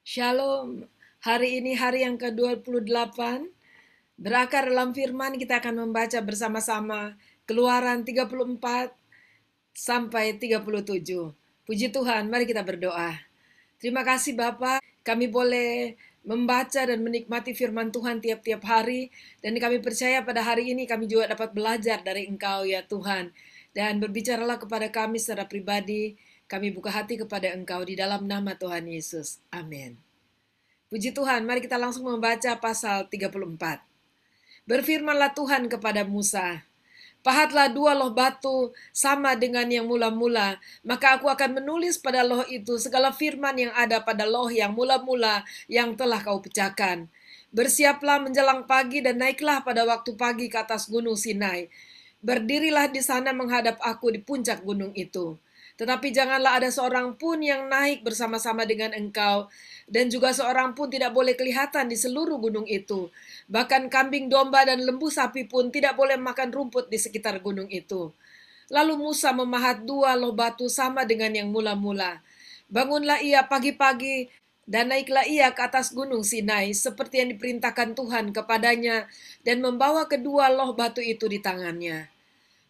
Shalom, hari ini hari yang ke-28, berakar dalam firman kita akan membaca bersama-sama Keluaran 34 sampai 37. Puji Tuhan, mari kita berdoa. Terima kasih Bapak, kami boleh membaca dan menikmati firman Tuhan tiap-tiap hari, dan kami percaya pada hari ini kami juga dapat belajar dari Engkau ya Tuhan. Dan berbicaralah kepada kami secara pribadi, kami buka hati kepada Engkau di dalam nama Tuhan Yesus. Amin. Puji Tuhan, mari kita langsung membaca pasal 34. Berfirmanlah Tuhan kepada Musa, pahatlah dua loh batu sama dengan yang mula-mula, maka aku akan menulis pada loh itu segala firman yang ada pada loh yang mula-mula yang telah kau pecahkan. Bersiaplah menjelang pagi dan naiklah pada waktu pagi ke atas gunung Sinai. Berdirilah di sana menghadap aku di puncak gunung itu. Tetapi janganlah ada seorang pun yang naik bersama-sama dengan engkau, dan juga seorang pun tidak boleh kelihatan di seluruh gunung itu. Bahkan kambing domba dan lembu sapi pun tidak boleh makan rumput di sekitar gunung itu. Lalu Musa memahat dua loh batu sama dengan yang mula-mula. Bangunlah ia pagi-pagi dan naiklah ia ke atas gunung Sinai seperti yang diperintahkan Tuhan kepadanya, dan membawa kedua loh batu itu di tangannya.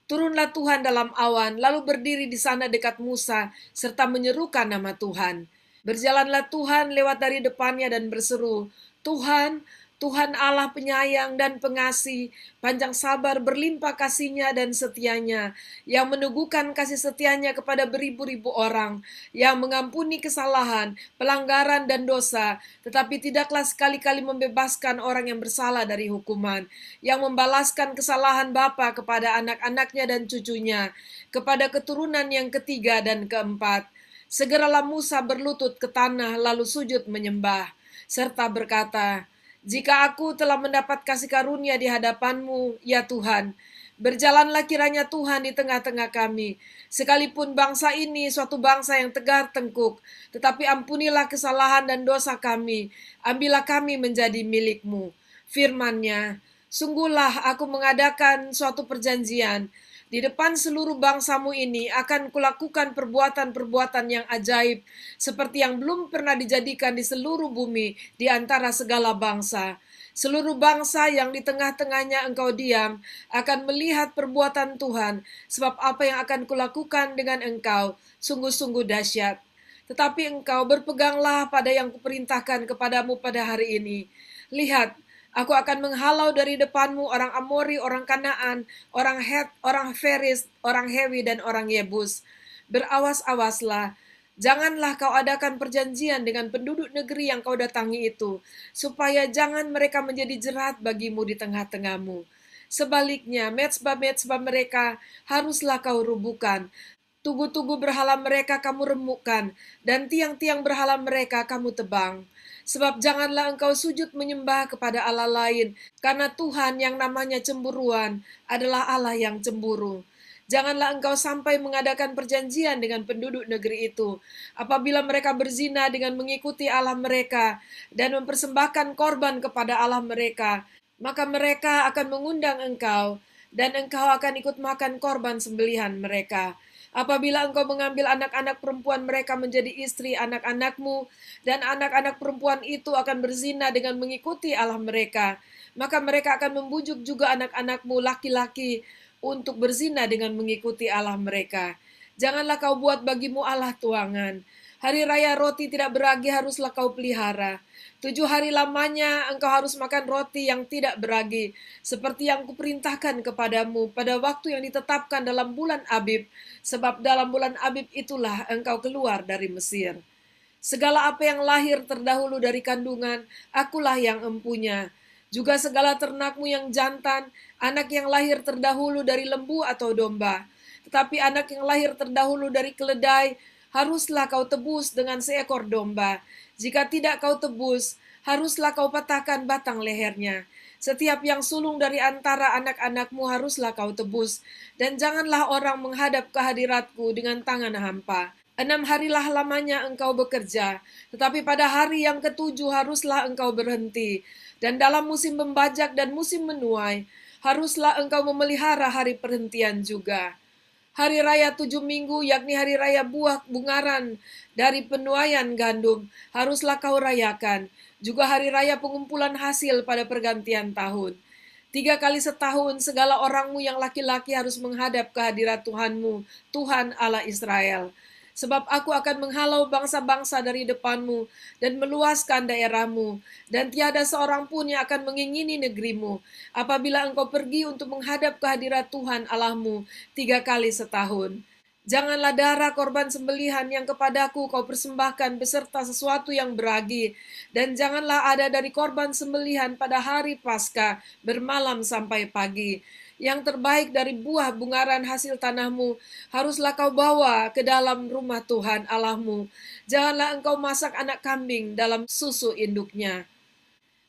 Turunlah Tuhan dalam awan, lalu berdiri di sana dekat Musa, serta menyerukan nama Tuhan. Berjalanlah Tuhan lewat dari depannya dan berseru, Tuhan, Tuhan Allah penyayang dan pengasih, panjang sabar berlimpah kasihnya dan setianya, yang meneguhkan kasih setianya kepada beribu-ribu orang, yang mengampuni kesalahan, pelanggaran dan dosa, tetapi tidaklah sekali-kali membebaskan orang yang bersalah dari hukuman, yang membalaskan kesalahan bapa kepada anak-anaknya dan cucunya, kepada keturunan yang ketiga dan keempat. Segeralah Musa berlutut ke tanah lalu sujud menyembah, serta berkata, jika aku telah mendapat kasih karunia di hadapanmu, ya Tuhan, berjalanlah kiranya Tuhan di tengah-tengah kami, sekalipun bangsa ini suatu bangsa yang tegar tengkuk, tetapi ampunilah kesalahan dan dosa kami, ambillah kami menjadi milik-Mu. Firman-Nya, sungguhlah aku mengadakan suatu perjanjian, di depan seluruh bangsamu ini akan kulakukan perbuatan-perbuatan yang ajaib, seperti yang belum pernah dijadikan di seluruh bumi di antara segala bangsa. Seluruh bangsa yang di tengah-tengahnya engkau diam akan melihat perbuatan Tuhan, sebab apa yang akan kulakukan dengan engkau sungguh-sungguh dahsyat. Tetapi engkau berpeganglah pada yang kuperintahkan kepadamu pada hari ini. Lihat, aku akan menghalau dari depanmu orang Amori, orang Kanaan, orang Het, orang Feris, orang Hewi, dan orang Yebus. Berawas-awaslah, janganlah kau adakan perjanjian dengan penduduk negeri yang kau datangi itu, supaya jangan mereka menjadi jerat bagimu di tengah-tengahmu. Sebaliknya, mezbah-mezbah mereka haruslah kau rubuhkan. Tugu-tugu berhala mereka kamu remukkan, dan tiang-tiang berhala mereka kamu tebang. Sebab janganlah engkau sujud menyembah kepada Allah lain, karena Tuhan yang namanya cemburuan adalah Allah yang cemburu. Janganlah engkau sampai mengadakan perjanjian dengan penduduk negeri itu, apabila mereka berzina dengan mengikuti Allah mereka, dan mempersembahkan korban kepada Allah mereka, maka mereka akan mengundang engkau, dan engkau akan ikut makan korban sembelihan mereka. Apabila engkau mengambil anak-anak perempuan mereka menjadi istri anak-anakmu, dan anak-anak perempuan itu akan berzina dengan mengikuti Allah mereka, maka mereka akan membujuk juga anak-anakmu laki-laki untuk berzina dengan mengikuti Allah mereka. Janganlah kau buat bagimu Allah tuangan. Hari raya roti tidak beragi haruslah kau pelihara. 7 hari lamanya engkau harus makan roti yang tidak beragi, seperti yang kuperintahkan kepadamu pada waktu yang ditetapkan dalam bulan Abib, sebab dalam bulan Abib itulah engkau keluar dari Mesir. Segala apa yang lahir terdahulu dari kandungan, akulah yang empunya. Juga segala ternakmu yang jantan, anak yang lahir terdahulu dari lembu atau domba. Tetapi anak yang lahir terdahulu dari keledai, haruslah kau tebus dengan seekor domba. Jika tidak kau tebus, haruslah kau patahkan batang lehernya. Setiap yang sulung dari antara anak-anakmu haruslah kau tebus, dan janganlah orang menghadap ke hadiratku dengan tangan hampa. 6 harilah lamanya engkau bekerja, tetapi pada hari yang ketujuh haruslah engkau berhenti. Dan dalam musim membajak dan musim menuai, haruslah engkau memelihara hari perhentian juga. Hari raya 7 minggu, yakni hari raya buah bungaran dari penuaian gandum, haruslah kau rayakan. Juga hari raya pengumpulan hasil pada pergantian tahun. 3 kali setahun segala orangmu yang laki-laki harus menghadap ke hadirat Tuhanmu, Tuhan Allah Israel. Sebab aku akan menghalau bangsa-bangsa dari depanmu dan meluaskan daerahmu, dan tiada seorang pun yang akan mengingini negerimu, apabila engkau pergi untuk menghadap ke hadirat Tuhan Allahmu 3 kali setahun. Janganlah darah korban sembelihan yang kepadaku kau persembahkan beserta sesuatu yang beragi, dan janganlah ada dari korban sembelihan pada hari Paskah bermalam sampai pagi. Yang terbaik dari buah bungaran hasil tanahmu haruslah kau bawa ke dalam rumah Tuhan Allahmu. Janganlah engkau masak anak kambing dalam susu induknya.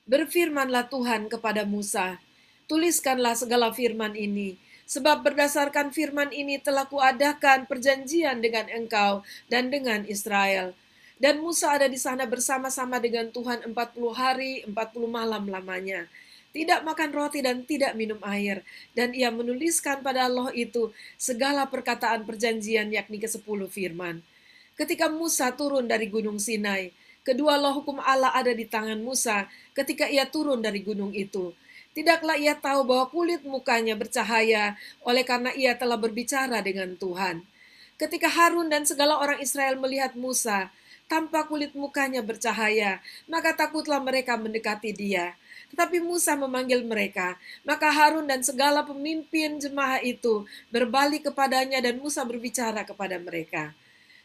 Berfirmanlah Tuhan kepada Musa, tuliskanlah segala firman ini, sebab berdasarkan firman ini telah kuadakan perjanjian dengan engkau dan dengan Israel. Dan Musa ada di sana bersama-sama dengan Tuhan 40 hari, 40 malam lamanya. Tidak makan roti dan tidak minum air. Dan ia menuliskan pada loh itu segala perkataan perjanjian, yakni ke-10 firman. Ketika Musa turun dari gunung Sinai, kedua loh hukum Allah ada di tangan Musa ketika ia turun dari gunung itu. Tidaklah ia tahu bahwa kulit mukanya bercahaya oleh karena ia telah berbicara dengan Tuhan. Ketika Harun dan segala orang Israel melihat Musa, tanpa kulit mukanya bercahaya, maka takutlah mereka mendekati dia. Tetapi Musa memanggil mereka, maka Harun dan segala pemimpin jemaah itu berbalik kepadanya dan Musa berbicara kepada mereka.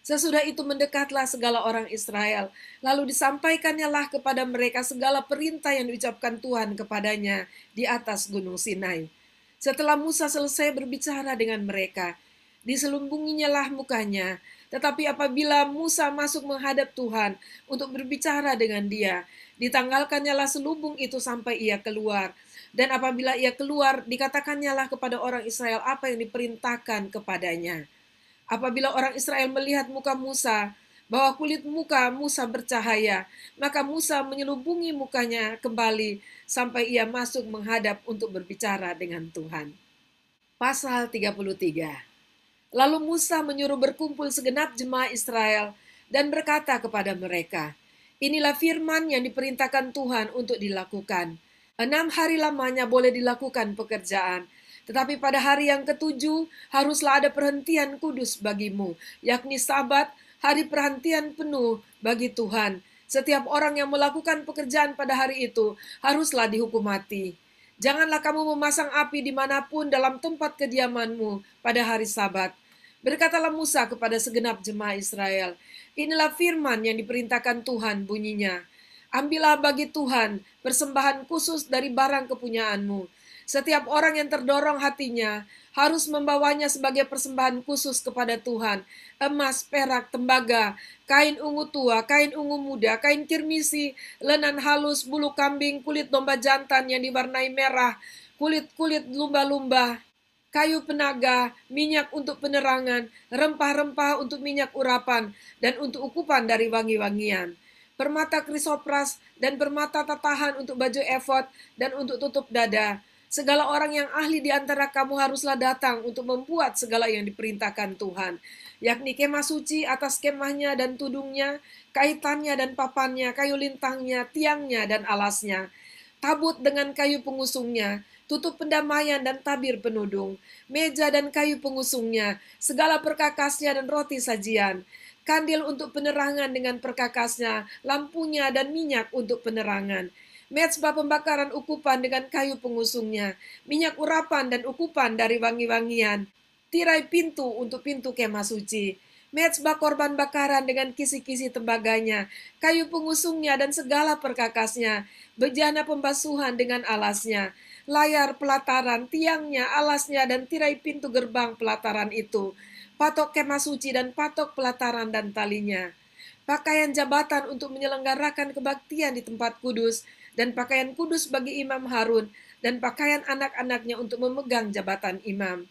Sesudah itu mendekatlah segala orang Israel, lalu disampaikannya lah kepada mereka segala perintah yang diucapkan Tuhan kepadanya di atas gunung Sinai. Setelah Musa selesai berbicara dengan mereka, diselubunginya lah mukanya. Tetapi apabila Musa masuk menghadap Tuhan untuk berbicara dengan dia, ditanggalkannya lah selubung itu sampai ia keluar. Dan apabila ia keluar, dikatakannya lah kepada orang Israel apa yang diperintahkan kepadanya. Apabila orang Israel melihat muka Musa, bahwa kulit muka Musa bercahaya, maka Musa menyelubungi mukanya kembali sampai ia masuk menghadap untuk berbicara dengan Tuhan. Pasal 33. Lalu Musa menyuruh berkumpul segenap jemaah Israel dan berkata kepada mereka, inilah firman yang diperintahkan Tuhan untuk dilakukan. 6 hari lamanya boleh dilakukan pekerjaan, tetapi pada hari yang ke-7 haruslah ada perhentian kudus bagimu, yakni Sabat, hari perhentian penuh bagi Tuhan. Setiap orang yang melakukan pekerjaan pada hari itu haruslah dihukum mati. Janganlah kamu memasang api dimanapun dalam tempat kediamanmu pada hari Sabat. Berkatalah Musa kepada segenap jemaah Israel, inilah firman yang diperintahkan Tuhan bunyinya. Ambillah bagi Tuhan persembahan khusus dari barang kepunyaanmu. Setiap orang yang terdorong hatinya harus membawanya sebagai persembahan khusus kepada Tuhan. Emas, perak, tembaga, kain ungu tua, kain ungu muda, kain kirmisi, lenan halus, bulu kambing, kulit domba jantan yang diwarnai merah, kulit-kulit lumba-lumba, kayu penaga, minyak untuk penerangan, rempah-rempah untuk minyak urapan, dan untuk ukupan dari wangi-wangian. Permata krisopras dan permata tatahan untuk baju efod dan untuk tutup dada. Segala orang yang ahli di antara kamu haruslah datang untuk membuat segala yang diperintahkan Tuhan, yakni kemah suci atas kemahnya dan tudungnya, kaitannya dan papannya, kayu lintangnya, tiangnya dan alasnya, tabut dengan kayu pengusungnya, tutup pendamaian dan tabir penudung, meja dan kayu pengusungnya, segala perkakasnya dan roti sajian, kandil untuk penerangan dengan perkakasnya, lampunya dan minyak untuk penerangan, mezbah pembakaran ukupan dengan kayu pengusungnya, minyak urapan dan ukupan dari wangi-wangian, tirai pintu untuk pintu kemah suci, mezbah korban bakaran dengan kisi-kisi tembaganya, kayu pengusungnya dan segala perkakasnya, bejana pembasuhan dengan alasnya, layar pelataran, tiangnya, alasnya, dan tirai pintu gerbang pelataran itu, patok kemah suci dan patok pelataran dan talinya, pakaian jabatan untuk menyelenggarakan kebaktian di tempat kudus, dan pakaian kudus bagi imam Harun, dan pakaian anak-anaknya untuk memegang jabatan imam.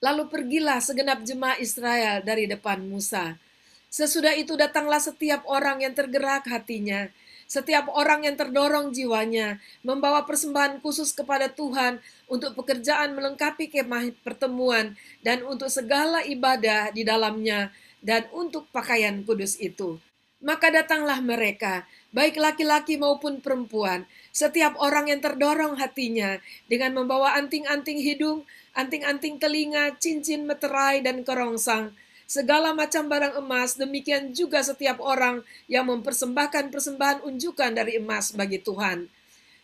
Lalu pergilah segenap jemaah Israel dari depan Musa. Sesudah itu datanglah setiap orang yang tergerak hatinya, Setiap orang yang terdorong jiwanya membawa persembahan khusus kepada Tuhan untuk pekerjaan melengkapi kemah pertemuan dan untuk segala ibadah di dalamnya dan untuk pakaian kudus itu. Maka datanglah mereka, baik laki-laki maupun perempuan, setiap orang yang terdorong hatinya dengan membawa anting-anting hidung, anting-anting telinga, cincin meterai dan kerongsang, segala macam barang emas, demikian juga setiap orang yang mempersembahkan persembahan unjukan dari emas bagi Tuhan.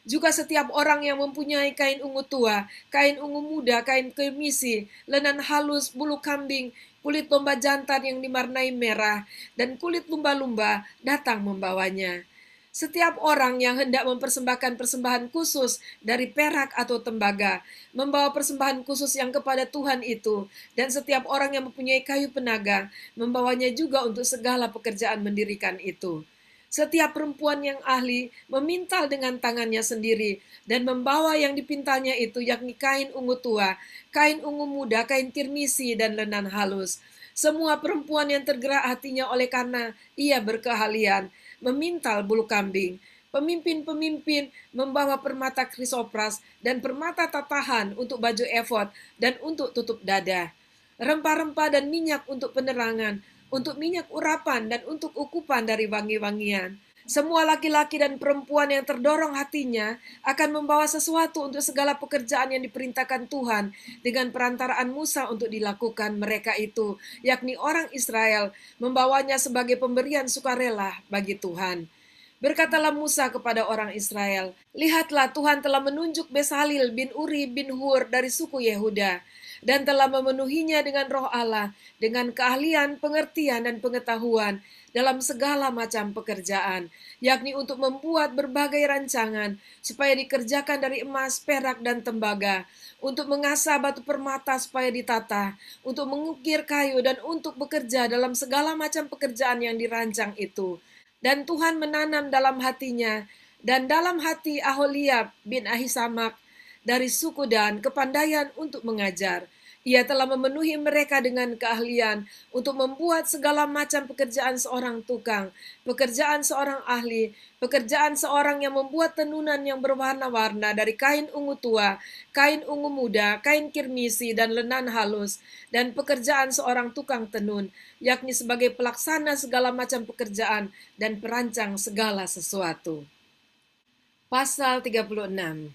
Juga setiap orang yang mempunyai kain ungu tua, kain ungu muda, kain kemisi, lenan halus, bulu kambing, kulit domba jantan yang diwarnai merah, dan kulit lumba-lumba datang membawanya. Setiap orang yang hendak mempersembahkan persembahan khusus dari perak atau tembaga, membawa persembahan khusus yang kepada Tuhan itu, dan setiap orang yang mempunyai kayu penaga, membawanya juga untuk segala pekerjaan mendirikan itu. Setiap perempuan yang ahli memintal dengan tangannya sendiri dan membawa yang dipintalnya itu, yakni kain ungu tua, kain ungu muda, kain kirmisi, dan lenan halus. Semua perempuan yang tergerak hatinya oleh karena ia berkeahlian memintal bulu kambing. Pemimpin-pemimpin membawa permata krisopras dan permata tatahan untuk baju efod dan untuk tutup dada. Rempah-rempah dan minyak untuk penerangan, untuk minyak urapan dan untuk ukupan dari wangi-wangian. Semua laki-laki dan perempuan yang terdorong hatinya akan membawa sesuatu untuk segala pekerjaan yang diperintahkan Tuhan dengan perantaraan Musa untuk dilakukan mereka itu, yakni orang Israel, membawanya sebagai pemberian sukarela bagi Tuhan. Berkatalah Musa kepada orang Israel, "Lihatlah, Tuhan telah menunjuk Besalil bin Uri bin Hur dari suku Yehuda, dan telah memenuhinya dengan roh Allah, dengan keahlian, pengertian, dan pengetahuan dalam segala macam pekerjaan, yakni untuk membuat berbagai rancangan, supaya dikerjakan dari emas, perak, dan tembaga, untuk mengasah batu permata supaya ditata, untuk mengukir kayu, dan untuk bekerja dalam segala macam pekerjaan yang dirancang itu." Dan Tuhan menanam dalam hatinya dan dalam hati Aholiab bin Ahisamak dari suku Dan kepandaian untuk mengajar. Ia telah memenuhi mereka dengan keahlian untuk membuat segala macam pekerjaan seorang tukang, pekerjaan seorang ahli, pekerjaan seorang yang membuat tenunan yang berwarna-warna dari kain ungu tua, kain ungu muda, kain kirmisi, dan lenan halus, dan pekerjaan seorang tukang tenun, yakni sebagai pelaksana segala macam pekerjaan dan perancang segala sesuatu. Pasal 36.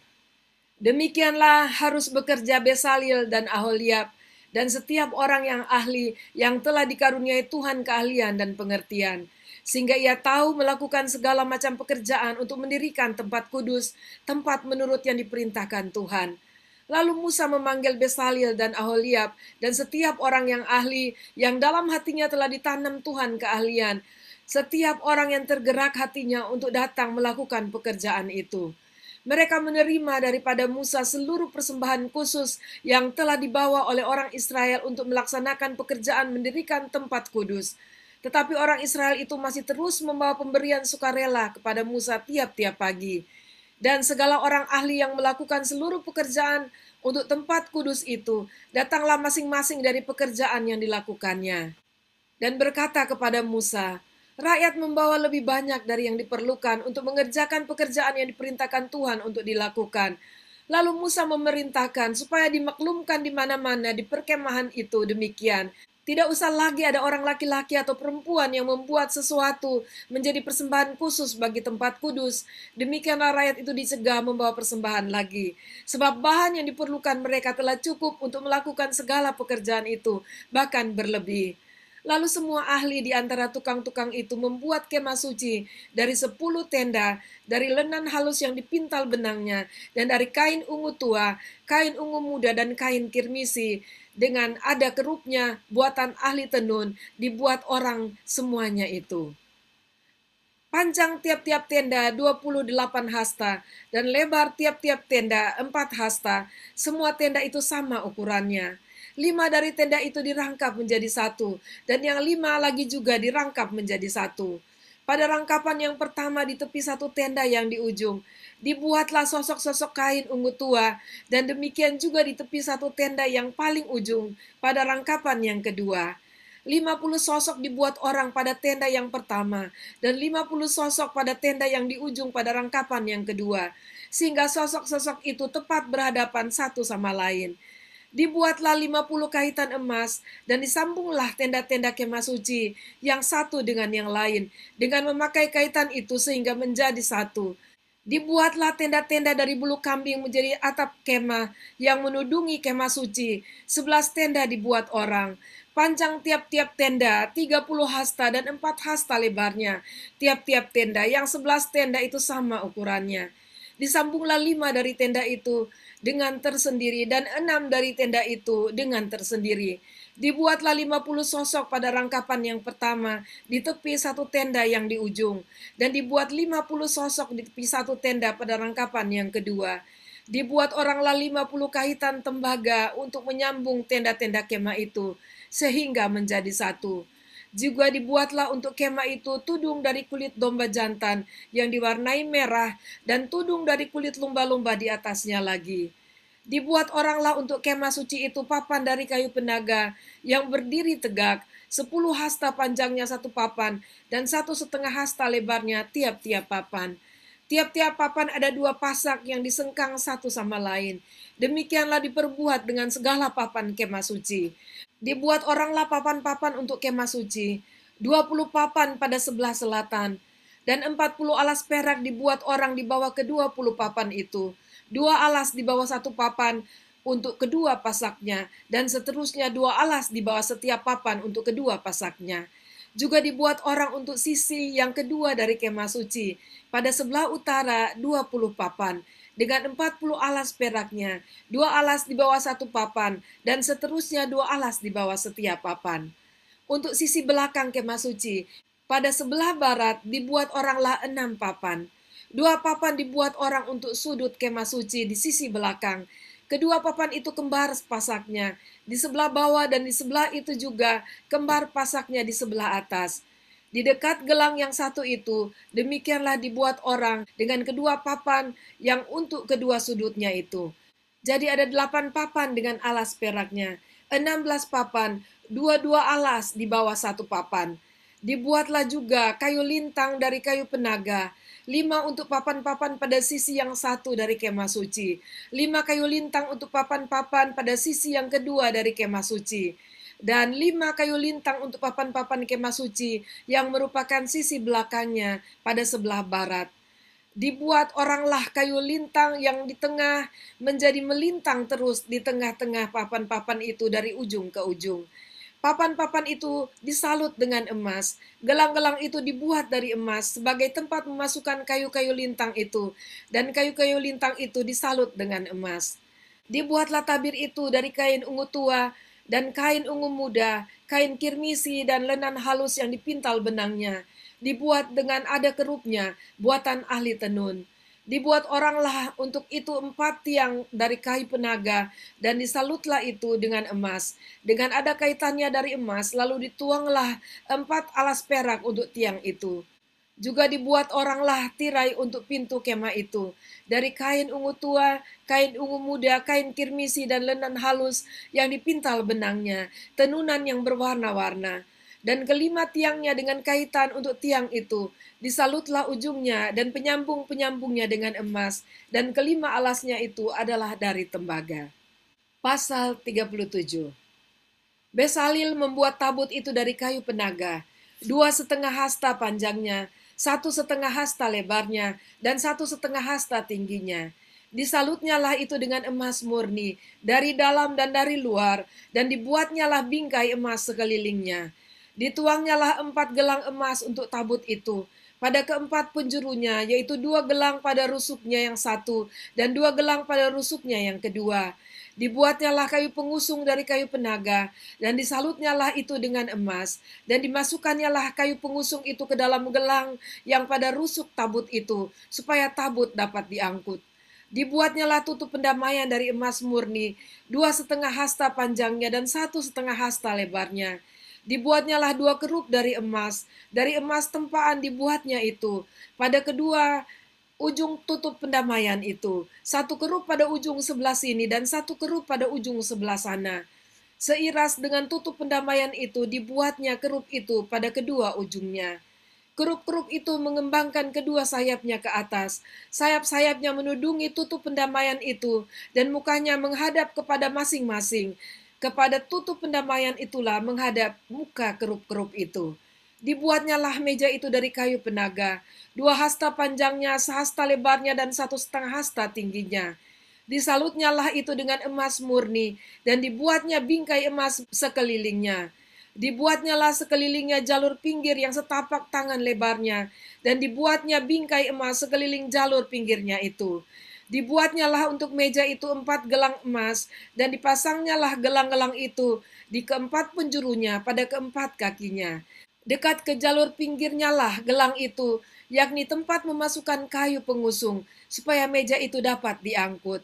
Demikianlah harus bekerja Besalil dan Aholiab dan setiap orang yang ahli yang telah dikaruniai Tuhan keahlian dan pengertian, sehingga ia tahu melakukan segala macam pekerjaan untuk mendirikan tempat kudus, tempat menurut yang diperintahkan Tuhan. Lalu Musa memanggil Besalil dan Aholiab dan setiap orang yang ahli yang dalam hatinya telah ditanam Tuhan keahlian, setiap orang yang tergerak hatinya untuk datang melakukan pekerjaan itu. Mereka menerima daripada Musa seluruh persembahan khusus yang telah dibawa oleh orang Israel untuk melaksanakan pekerjaan mendirikan tempat kudus. Tetapi orang Israel itu masih terus membawa pemberian sukarela kepada Musa tiap-tiap pagi. Dan segala orang ahli yang melakukan seluruh pekerjaan untuk tempat kudus itu, datanglah masing-masing dari pekerjaan yang dilakukannya. Dan berkata kepada Musa, "Rakyat membawa lebih banyak dari yang diperlukan untuk mengerjakan pekerjaan yang diperintahkan Tuhan untuk dilakukan." Lalu Musa memerintahkan supaya dimaklumkan di mana-mana di perkemahan itu demikian. Tidak usah lagi ada orang laki-laki atau perempuan yang membuat sesuatu menjadi persembahan khusus bagi tempat kudus. Demikianlah rakyat itu dicegah membawa persembahan lagi. Sebab bahan yang diperlukan mereka telah cukup untuk melakukan segala pekerjaan itu, bahkan berlebih. Lalu semua ahli di antara tukang-tukang itu membuat kemah suci dari 10 tenda, dari lenan halus yang dipintal benangnya, dan dari kain ungu tua, kain ungu muda, dan kain kirmisi, dengan ada kerupnya buatan ahli tenun, dibuat orang semuanya itu. Panjang tiap-tiap tenda 28 hasta, dan lebar tiap-tiap tenda 4 hasta, semua tenda itu sama ukurannya. 5 dari tenda itu dirangkap menjadi satu, dan yang 5 lagi juga dirangkap menjadi satu. Pada rangkapan yang pertama di tepi satu tenda yang di ujung, dibuatlah sosok-sosok kain ungu tua, dan demikian juga di tepi satu tenda yang paling ujung pada rangkapan yang kedua. 50 sosok dibuat orang pada tenda yang pertama, dan 50 sosok pada tenda yang di ujung pada rangkapan yang kedua, sehingga sosok-sosok itu tepat berhadapan satu sama lain. Dibuatlah 50 kaitan emas, dan disambunglah tenda-tenda kemah suci yang satu dengan yang lain, dengan memakai kaitan itu sehingga menjadi satu. Dibuatlah tenda-tenda dari bulu kambing menjadi atap kemah yang menudungi kemah suci. 11 tenda dibuat orang. Panjang tiap-tiap tenda 30 hasta dan 4 hasta lebarnya. Tiap-tiap tenda yang 11 tenda itu sama ukurannya. Disambunglah 5 dari tenda itu dengan tersendiri dan 6 dari tenda itu dengan tersendiri. Dibuatlah 50 sosok pada rangkapan yang pertama di tepi satu tenda yang di ujung, dan dibuat 50 sosok di tepi satu tenda pada rangkapan yang kedua. Dibuat oranglah 50 kaitan tembaga untuk menyambung tenda-tenda kemah itu, sehingga menjadi satu. Juga dibuatlah untuk kemah itu tudung dari kulit domba jantan yang diwarnai merah, dan tudung dari kulit lumba-lumba di atasnya lagi. Dibuat oranglah untuk kemah suci itu papan dari kayu penaga yang berdiri tegak, 10 hasta panjangnya satu papan, dan 1,5 hasta lebarnya tiap-tiap papan. Tiap-tiap papan ada 2 pasak yang disengkang satu sama lain. Demikianlah diperbuat dengan segala papan kemah suci. Dibuat oranglah papan-papan untuk kemah suci, 20 papan pada sebelah selatan, dan 40 alas perak dibuat orang di bawah ke-20 papan itu. 2 alas di bawah satu papan untuk kedua pasaknya, dan seterusnya 2 alas di bawah setiap papan untuk kedua pasaknya. Juga dibuat orang untuk sisi yang kedua dari kemah suci, pada sebelah utara 20 papan, dengan 40 alas peraknya, 2 alas di bawah satu papan, dan seterusnya 2 alas di bawah setiap papan. Untuk sisi belakang kemah suci, pada sebelah barat dibuat oranglah 6 papan. 2 papan dibuat orang untuk sudut kemah suci di sisi belakang. Kedua papan itu kembar pasaknya, di sebelah bawah dan di sebelah itu juga kembar pasaknya di sebelah atas. Di dekat gelang yang satu itu, demikianlah dibuat orang dengan kedua papan yang untuk kedua sudutnya itu. Jadi ada 8 papan dengan alas peraknya, 16 papan, dua-dua alas di bawah satu papan. Dibuatlah juga kayu lintang dari kayu penaga, 5 untuk papan-papan pada sisi yang satu dari kemah suci, 5 kayu lintang untuk papan-papan pada sisi yang kedua dari kemah suci, dan 5 kayu lintang untuk papan-papan kemah suci yang merupakan sisi belakangnya pada sebelah barat. Dibuat oranglah kayu lintang yang di tengah menjadi melintang terus di tengah-tengah papan-papan itu dari ujung ke ujung. Papan-papan itu disalut dengan emas. Gelang-gelang itu dibuat dari emas sebagai tempat memasukkan kayu-kayu lintang itu, dan kayu-kayu lintang itu disalut dengan emas. Dibuatlah tabir itu dari kain ungu tua dan kain ungu muda, kain kirmisi dan lenan halus yang dipintal benangnya. Dibuat dengan ada kerupnya, buatan ahli tenun. Dibuat oranglah untuk itu 4 tiang dari kayu penaga, dan disalutlah itu dengan emas. Dengan ada kaitannya dari emas, lalu dituanglah 4 alas perak untuk tiang itu. Juga dibuat oranglah tirai untuk pintu kemah itu, dari kain ungu tua, kain ungu muda, kain kirmisi, dan lenan halus yang dipintal benangnya, tenunan yang berwarna-warna. Dan kelima tiangnya dengan kaitan untuk tiang itu, disalutlah ujungnya dan penyambung-penyambungnya dengan emas, dan kelima alasnya itu adalah dari tembaga. Pasal 37. Besalil membuat tabut itu dari kayu penaga, 2,5 hasta panjangnya, 1,5 hasta lebarnya, dan 1,5 hasta tingginya. Disalutnyalah itu dengan emas murni, dari dalam dan dari luar, dan dibuatnyalah bingkai emas sekelilingnya. Dituangnyalah 4 gelang emas untuk tabut itu, pada keempat penjurunya, yaitu 2 gelang pada rusuknya yang satu, dan 2 gelang pada rusuknya yang kedua. Dibuatnyalah kayu pengusung dari kayu penaga, dan disalutnyalah itu dengan emas, dan dimasukannyalah kayu pengusung itu ke dalam gelang yang pada rusuk tabut itu, supaya tabut dapat diangkut. Dibuatnyalah tutup pendamaian dari emas murni, 2,5 hasta panjangnya dan 1,5 hasta lebarnya. Dibuatnyalah 2 kerup dari emas tempaan dibuatnya itu, pada kedua ujung tutup pendamaian itu, 1 kerup pada ujung sebelah sini dan 1 kerup pada ujung sebelah sana. Seiras dengan tutup pendamaian itu dibuatnya kerup itu pada kedua ujungnya. Kerup-kerup itu mengembangkan kedua sayapnya ke atas. Sayap-sayapnya menudungi tutup pendamaian itu, dan mukanya menghadap kepada masing-masing. Kepada tutup pendamaian itulah menghadap muka kerup-kerup itu. Dibuatnya lah meja itu dari kayu penaga, 2 hasta panjangnya, sehasta lebarnya, dan 1,5 hasta tingginya. Disalutnya lah itu dengan emas murni, dan dibuatnya bingkai emas sekelilingnya. Dibuatnya lah sekelilingnya jalur pinggir yang setapak tangan lebarnya, dan dibuatnya bingkai emas sekeliling jalur pinggirnya itu. Dibuatnya lah untuk meja itu 4 gelang emas, dan dipasangnya lah gelang-gelang itu di keempat penjurunya pada keempat kakinya. Dekat ke jalur pinggirnya lah gelang itu, yakni tempat memasukkan kayu pengusung, supaya meja itu dapat diangkut.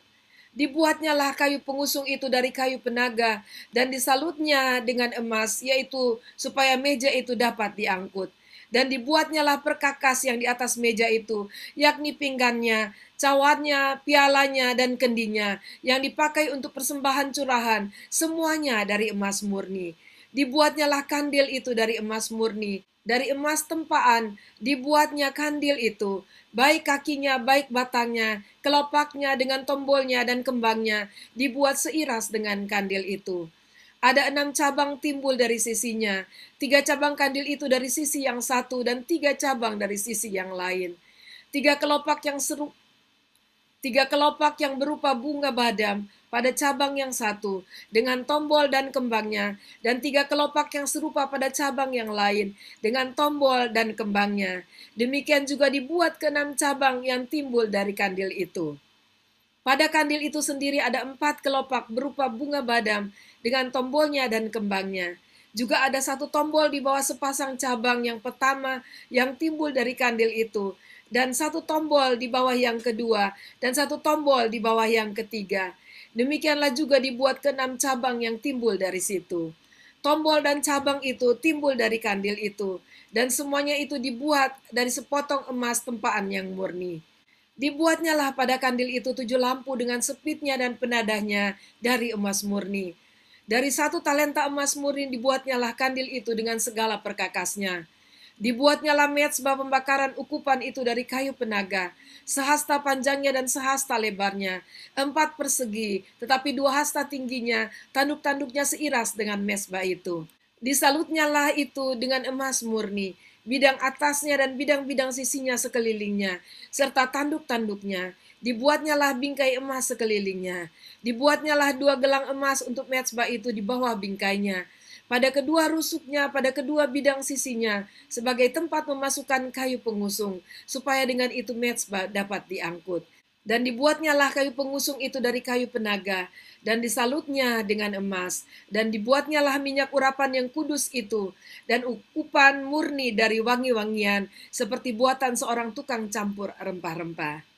Dibuatnya lah kayu pengusung itu dari kayu penaga, dan disalutnya dengan emas, yaitu supaya meja itu dapat diangkut. Dan dibuatnya lah perkakas yang di atas meja itu, yakni pinggannya, cawannya, pialanya, dan kendinya, yang dipakai untuk persembahan curahan, semuanya dari emas murni. Dibuatnya lah kandil itu dari emas murni, dari emas tempaan dibuatnya kandil itu, baik kakinya, baik batangnya, kelopaknya dengan tombolnya dan kembangnya, dibuat seiras dengan kandil itu. Ada 6 cabang timbul dari sisinya, 3 cabang kandil itu dari sisi yang satu, dan 3 cabang dari sisi yang lain. 3 kelopak yang berupa bunga badam pada cabang yang satu, dengan tombol dan kembangnya, dan 3 kelopak yang serupa pada cabang yang lain, dengan tombol dan kembangnya. Demikian juga dibuat ke-6 cabang yang timbul dari kandil itu. Pada kandil itu sendiri ada 4 kelopak berupa bunga badam, dengan tombolnya dan kembangnya. Juga ada 1 tombol di bawah sepasang cabang yang pertama yang timbul dari kandil itu, dan 1 tombol di bawah yang kedua, dan 1 tombol di bawah yang ketiga. Demikianlah juga dibuat ke-6 cabang yang timbul dari situ. Tombol dan cabang itu timbul dari kandil itu, dan semuanya itu dibuat dari sepotong emas tempaan yang murni. Dibuatnya lah pada kandil itu 7 lampu dengan sepitnya dan penadahnya dari emas murni. Dari 1 talenta emas murni dibuatnya lah kandil itu dengan segala perkakasnya. Dibuatnya lah mezbah pembakaran ukupan itu dari kayu penaga, 1 hasta panjangnya dan 1 hasta lebarnya, 4 persegi, tetapi 2 hasta tingginya, tanduk-tanduknya seiras dengan mezbah itu. Disalutnya lah itu dengan emas murni, bidang atasnya dan bidang-bidang sisinya sekelilingnya, serta tanduk-tanduknya. Dibuatnya lah bingkai emas sekelilingnya. Dibuatnya lah 2 gelang emas untuk mezbah itu di bawah bingkainya, pada kedua rusuknya, pada kedua bidang sisinya, sebagai tempat memasukkan kayu pengusung, supaya dengan itu mezbah dapat diangkut. Dan dibuatnya lah kayu pengusung itu dari kayu penaga, dan disalutnya dengan emas, dan dibuatnya lah minyak urapan yang kudus itu, dan ukupan murni dari wangi-wangian, seperti buatan seorang tukang campur rempah-rempah.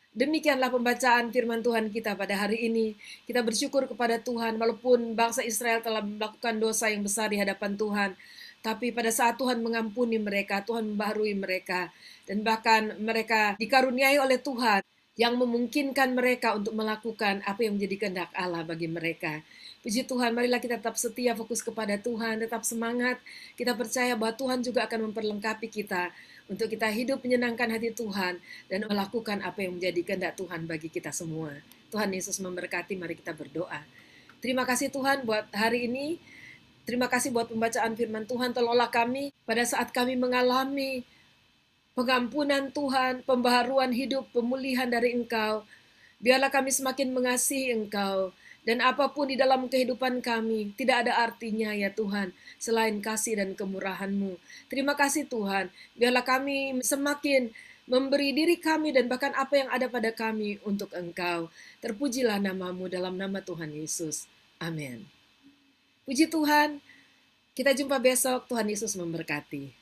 Demikianlah pembacaan firman Tuhan kita pada hari ini. Kita bersyukur kepada Tuhan walaupun bangsa Israel telah melakukan dosa yang besar di hadapan Tuhan. Tapi pada saat Tuhan mengampuni mereka, Tuhan membaharui mereka. Dan bahkan mereka dikaruniai oleh Tuhan yang memungkinkan mereka untuk melakukan apa yang menjadi kehendak Allah bagi mereka. Puji Tuhan, marilah kita tetap setia, fokus kepada Tuhan, tetap semangat. Kita percaya bahwa Tuhan juga akan memperlengkapi kita untuk kita hidup menyenangkan hati Tuhan dan melakukan apa yang menjadi kehendak Tuhan bagi kita semua. Tuhan Yesus memberkati, mari kita berdoa. Terima kasih Tuhan buat hari ini. Terima kasih buat pembacaan firman Tuhan. Tolonglah kami pada saat kami mengalami pengampunan Tuhan, pembaharuan hidup, pemulihan dari Engkau. Biarlah kami semakin mengasihi Engkau. Dan apapun di dalam kehidupan kami, tidak ada artinya ya Tuhan, selain kasih dan kemurahan-Mu. Terima kasih Tuhan, biarlah kami semakin memberi diri kami dan bahkan apa yang ada pada kami untuk Engkau. Terpujilah nama-Mu dalam nama Tuhan Yesus. Amin. Puji Tuhan, kita jumpa besok, Tuhan Yesus memberkati.